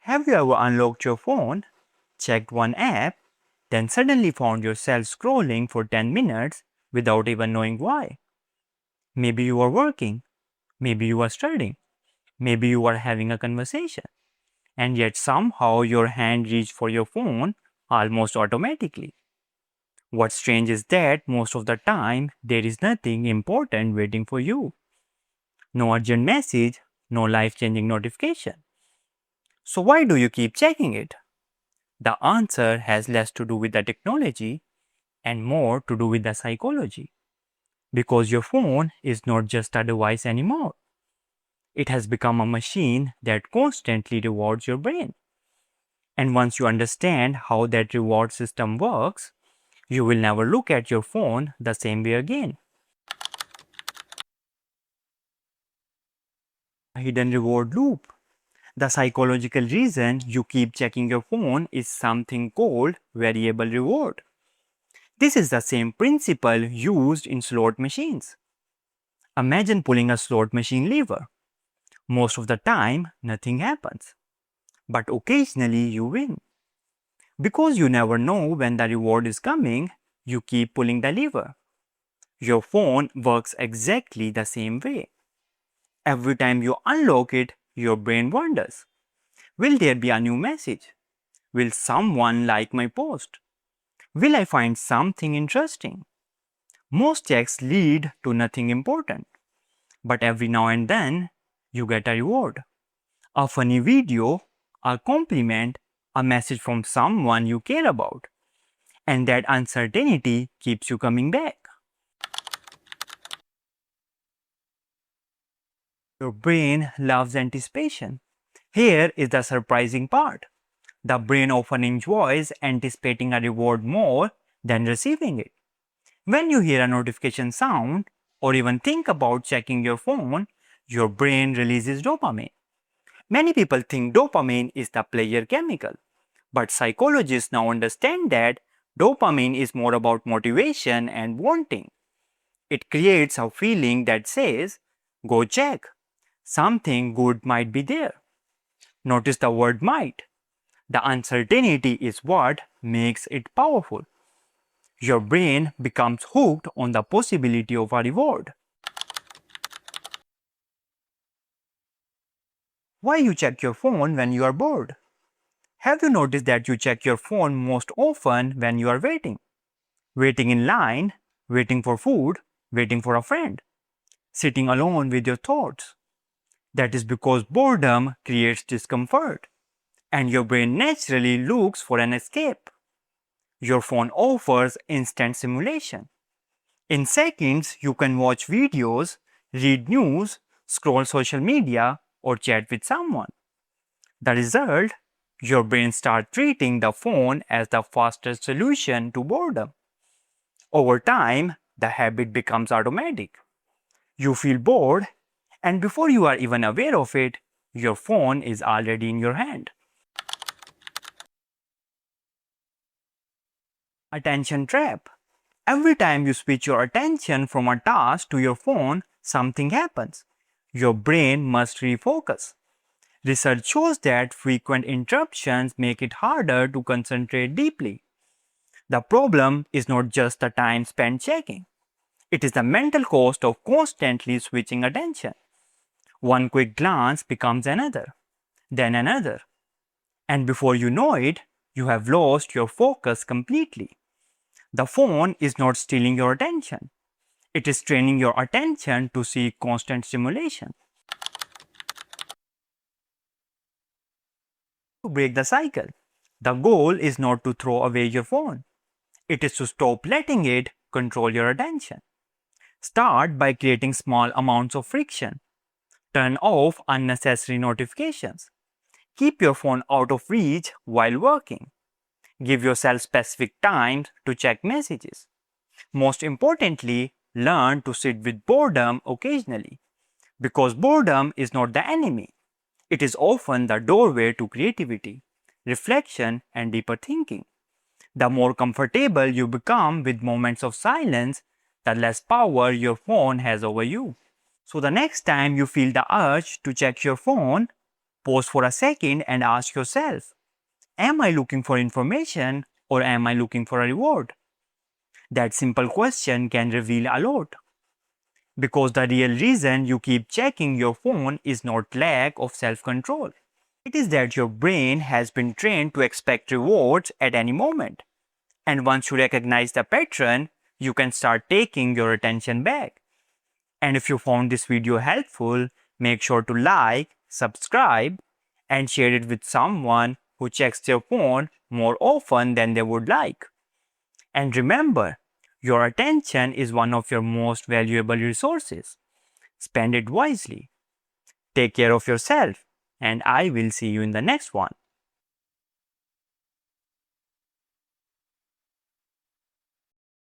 Have you ever unlocked your phone, checked one app, then suddenly found yourself scrolling for 10 minutes without even knowing why? Maybe you are working, maybe you are studying, maybe you are having a conversation, and yet somehow your hand reached for your phone almost automatically. What's strange is that most of the time there is nothing important waiting for you. No urgent message, no life changing notification. So, why do you keep checking it? The answer has less to do with the technology and more to do with the psychology. Because your phone is not just a device anymore, it has become a machine that constantly rewards your brain. And once you understand how that reward system works, you will never look at your phone the same way again. A hidden reward loop. The psychological reason you keep checking your phone is something called variable reward. This is the same principle used in slot machines. Imagine pulling a slot machine lever. Most of the time, nothing happens. But occasionally, you win. Because you never know when the reward is coming, you keep pulling the lever. Your phone works exactly the same way. Every time you unlock it, your brain wonders, will there be a new message? Will someone like my post? Will I find something interesting? Most checks lead to nothing important, but every now and then you get a reward. A funny video, a compliment, a message from someone you care about. And that uncertainty keeps you coming back. Your brain loves anticipation. Here is the surprising part. The brain often enjoys anticipating a reward more than receiving it. When you hear a notification sound or even think about checking your phone, your brain releases dopamine. Many people think dopamine is the pleasure chemical, but psychologists now understand that dopamine is more about motivation and wanting. It creates a feeling that says, go check, something good might be there. Notice the word might. The uncertainty is what makes it powerful. Your brain becomes hooked on the possibility of a reward. Why you check your phone when you are bored? Have you noticed that you check your phone most often when you are waiting? Waiting in line, waiting for food, waiting for a friend, sitting alone with your thoughts. That is because boredom creates discomfort, and your brain naturally looks for an escape. Your phone offers instant stimulation. In seconds, you can watch videos, read news, scroll social media, or chat with someone. The result? Your brain starts treating the phone as the fastest solution to boredom. Over time, the habit becomes automatic. You feel bored, and before you are even aware of it, your phone is already in your hand. Attention trap. Every time you switch your attention from a task to your phone, something happens. Your brain must refocus. Research shows that frequent interruptions make it harder to concentrate deeply. The problem is not just the time spent checking, it is the mental cost of constantly switching attention. One quick glance becomes another, then another, and before you know it, you have lost your focus completely. The phone is not stealing your attention, it is training your attention to seek constant stimulation. To break the cycle, the goal is not to throw away your phone, it is to stop letting it control your attention. Start by creating small amounts of friction. Turn off unnecessary notifications. Keep your phone out of reach while working. Give yourself specific times to check messages. Most importantly, learn to sit with boredom occasionally. Because boredom is not the enemy, it is often the doorway to creativity, reflection, and deeper thinking. The more comfortable you become with moments of silence, the less power your phone has over you. So, the next time you feel the urge to check your phone, Pause for a second and ask yourself, am I looking for information or am I looking for a reward? That simple question can reveal a lot. Because the real reason you keep checking your phone is not lack of self-control. It is that your brain has been trained to expect rewards at any moment. And once you recognize the pattern, you can start taking your attention back. And if you found this video helpful, make sure to like, subscribe, and share it with someone who checks their phone more often than they would like. And remember, your attention is one of your most valuable resources. Spend it wisely. Take care of yourself, and I will see you in the next one.